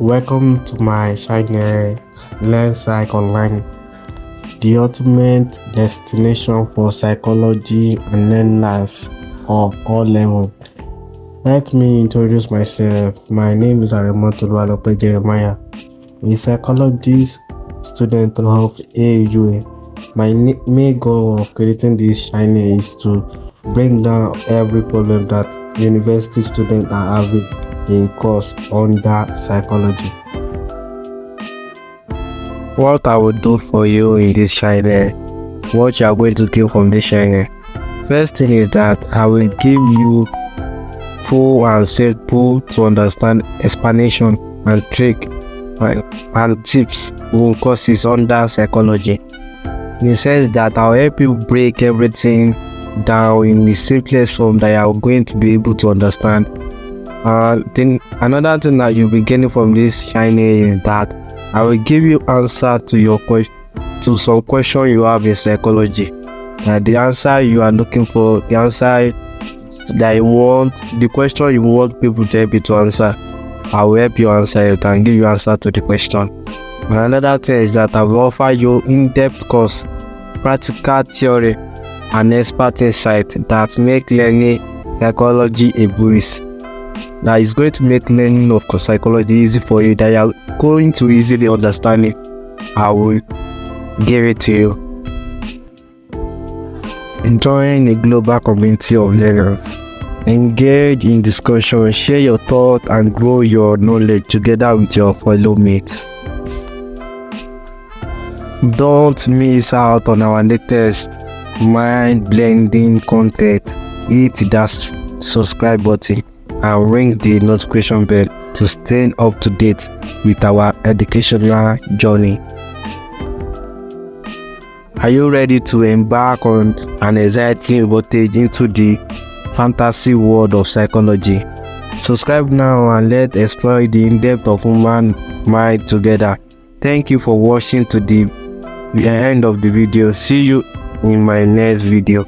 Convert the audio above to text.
Welcome to my channel, Learn Psych Online, the ultimate destination for psychology and learners of all levels. Let me introduce myself. My name is Aremoto Oluwalope Jeremiah, a psychologist student of AUA. My main goal of creating this channel is to bring down every problem that university students are having in course under psychology. What I will do for you in this channel, what you are going to gain from this channel. First thing is that I will give you full and simple to understand explanation and trick and tips in courses under psychology. In the sense that I'll help you break everything down in the simplest form that you are going to be able to understand. Then another thing that you'll be getting from this channel is that I will give you answer to your question, to some question you have in psychology. The answer you are looking for, the answer that you want, the question you want people to help you to answer, I will help you answer it and give you answer to the question. And another thing is that I will offer you in-depth course, practical theory, and expert insight that make learning psychology a breeze. That is going to make learning of psychology easy for you, that you are going to easily understand it. I will give it to you. Join a global community of learners. Engage in discussion, share your thoughts, and grow your knowledge together with your fellow mates. Don't miss out on our latest mind-blending content. Hit that subscribe button and ring the notification bell to stay up to date with our educational journey. Are you ready to embark on an exciting voyage into the fantasy world of psychology? Subscribe now and let's explore the in-depth of human mind together. Thank you for watching to the end of the video. See you in my next video.